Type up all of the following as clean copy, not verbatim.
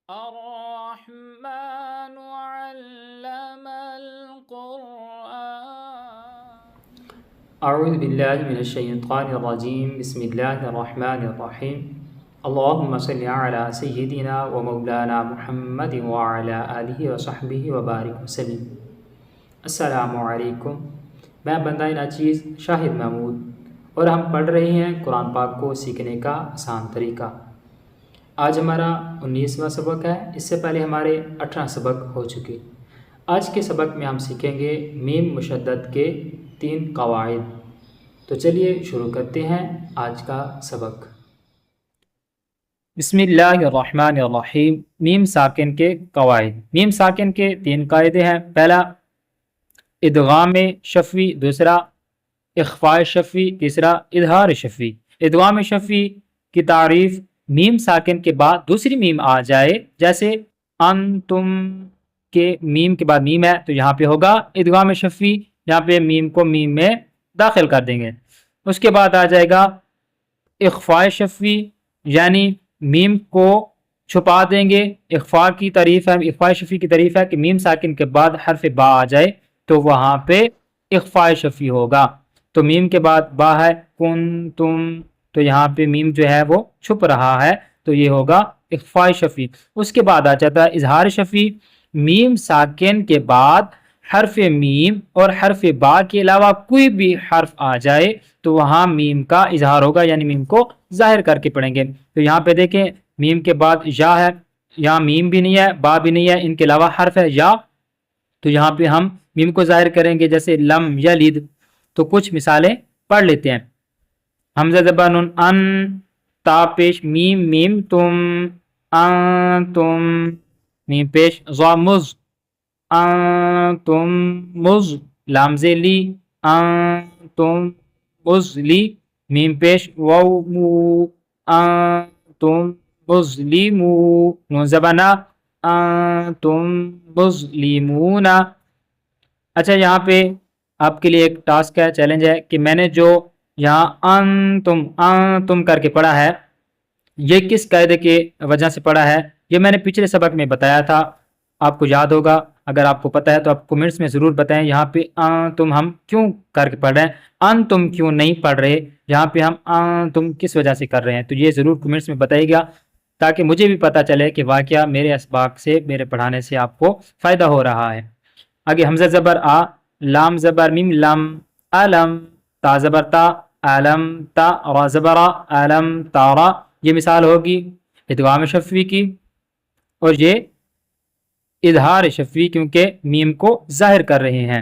الرحمن علم القرآن. اعوذ باللہ من الشیطان الرجیم. بسم اللہ الرحمن الرحیم. اللہم صلی علی سیدنا و مولانا محمد وعلی آلہ وصحبہ وبارک وسلم. السلام علیکم. میں بندہ ناچیز شاہد محمود اور ہم پڑھ رہے ہیں قرآن پاک کو سیکھنے کا آسان طریقہ. آج ہمارا 19واں سبق ہے. اس سے پہلے ہمارے 18 سبق ہو چکے. آج کے سبق میں ہم سیکھیں گے میم مشدد کے 3 قواعد. تو چلیے شروع کرتے ہیں آج کا سبق. بسم اللہ الرحمن الرحیم. میم ساکن کے قواعد. میم ساکن کے 3 قاعدے ہیں. پہلا ادغام شفوی، دوسرا اخفاء شفوی، تیسرا اظہار شفوی. ادغام شفوی کی تعریف میم ساکن کے بعد دوسری میم آ جائے، جیسے انتم کے میم کے بعد میم ہے تو یہاں پہ ہوگا ادغام شفوی. یہاں پہ میم کو میم میں داخل کر دیں گے. اس کے بعد آ جائے گا اخفاء شفوی، یعنی میم کو چھپا دیں گے. اخفاء کی تعریف ہے، اخفاء شفوی کی تعریف ہے کہ میم ساکن کے بعد حرف با آ جائے تو وہاں پہ اخفاء شفوی ہوگا. تو میم کے بعد با ہے کنتم، تو یہاں پہ میم جو ہے وہ چھپ رہا ہے تو یہ ہوگا اخفاء شفوی. اس کے بعد آ جاتا ہے اظہار شفوی. میم ساکن کے بعد حرف میم اور حرف با کے علاوہ کوئی بھی حرف آ جائے تو وہاں میم کا اظہار ہوگا، یعنی میم کو ظاہر کر کے پڑھیں گے. تو یہاں پہ دیکھیں میم کے بعد یا ہے، یہاں میم بھی نہیں ہے، با بھی نہیں ہے، ان کے علاوہ حرف ہے یا، تو یہاں پہ ہم میم کو ظاہر کریں گے. جیسے لم یلد. تو کچھ مثالیں پڑھ لیتے ہیں. حمزہ زبر نون ان، تا پیش میم میم تم، انتم، میم پیش ضا مز، انتم مز، لام لی، انتم مزلی، میم پیش واو مو، انتم مظلمو، نون زبانہ انتم مظلمون. اچھا یہاں پہ آپ کے لیے ایک ٹاسک ہے، چیلنج ہے کہ میں نے جو یہاں انتم کر کے پڑھا ہے یہ کس قاعدے کے وجہ سے پڑھا ہے، یہ میں نے پچھلے سبق میں بتایا تھا. آپ کو یاد ہوگا، اگر آپ کو پتہ ہے تو آپ کومنٹس میں ضرور بتائیں. یہاں پہ انتم ہم کیوں کر کے پڑھ رہے ہیں، انتم کیوں نہیں پڑھ رہے، یہاں پہ ہم انتم کس وجہ سے کر رہے ہیں، تو یہ ضرور کومنٹس میں بتائیے گا تاکہ مجھے بھی پتہ چلے کہ واقعہ میرے اسباق سے، میرے پڑھانے سے آپ کو فائدہ ہو رہا ہے. آگے حمزہ زبر آ، لام زبر میم لم، علم، تا زبر تا، علم تا، را زبر علم تارا. یہ مثال ہوگی ادغام شفوی کی، اور یہ اظہار شفوی کیونکہ میم کو ظاہر کر رہے ہیں.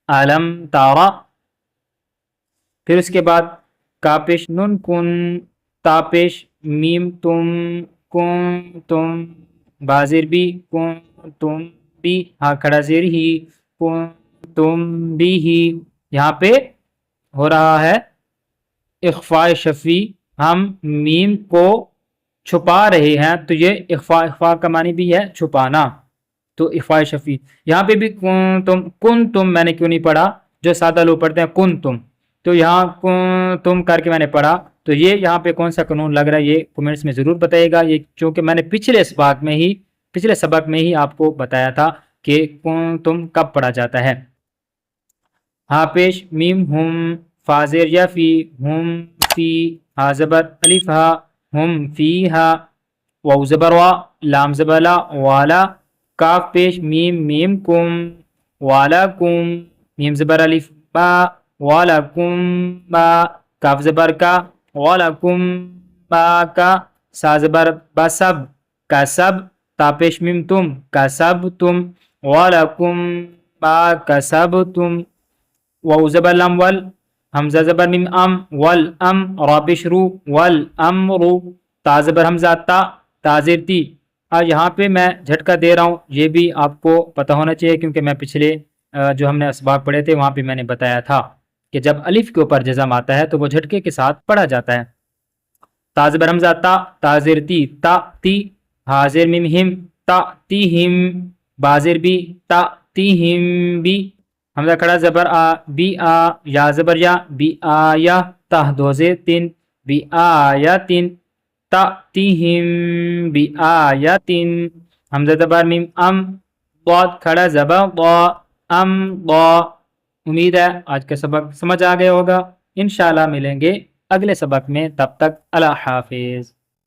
علم تارا. پھر اس کے بعد کاپش نون کن، تاپش میم تم، کن تم، بازر بھی کن تم بھی، ہاں کھڑا زیر ہی، کن تم بھی ہی. یہاں پہ ہو رہا ہے اخفاء شفوی، ہم میم کو چھپا رہے ہیں تو یہ اخفاء کا معنی بھی ہے چھپانا، تو اخفاء شفوی. یہاں پہ بھی کن تم میں نے کیوں نہیں پڑھا، جو سادہ لوگ پڑھتے ہیں کن تم، تو یہاں تم کر کے میں نے پڑھا. تو یہ یہاں پہ کون سا قانون لگ رہا ہے یہ کومنٹس میں ضرور بتائیے گا. یہ چونکہ میں نے پچھلے سبق میں ہی آپ کو بتایا تھا کہ تم کب پڑھا جاتا ہے. ہاں پیش میم ہم، فازر یا فی، ہم فی، ہا زبر الف ہا، ہم فی ہا، واو زبر وا، لام زبر لا، والا. کاف پیش میم میم کم، والا کم، میم زبر الف با، والا کم با، کاف زبر کا، والا کم با کا، سا زبر بسب، کا سب، تا پیش میم تم، کا سب تم، والا کم با کا سب تم. واو زبر لم ول، حمزہ زبر میم ام، ول ام، را پیش رو، ول امرو، تا زبر حمزہ تا، تازر تی. یہاں پہ میں جھٹکا دے رہا ہوں، یہ بھی آپ کو پتہ ہونا چاہیے کیونکہ میں پچھلے جو ہم نے اسباق پڑھے تھے وہاں پہ میں نے بتایا تھا کہ جب الف کے اوپر جزم آتا ہے تو وہ جھٹکے کے ساتھ پڑھا جاتا ہے. تا زبر حمزہ تا، تازر تی، تا تی، حاضر میم ہم، تا تی ہم، بازر بھی، تا تی ہم بھی. حمزہ کھڑا زبر آ، بی آ، یا زبر یا، بی آ یا، تہ دو زیر تین، بی آ یا تین. تأتیہم بآیتن، حمزہ زبر میم ام، ضاد کھڑا زبر ضا، ام ضا۔ امید ہے آج کا سبق سمجھ آ گیا ہوگا۔ انشاءاللہ ملیں گے اگلے سبق میں، تب تک اللہ حافظ۔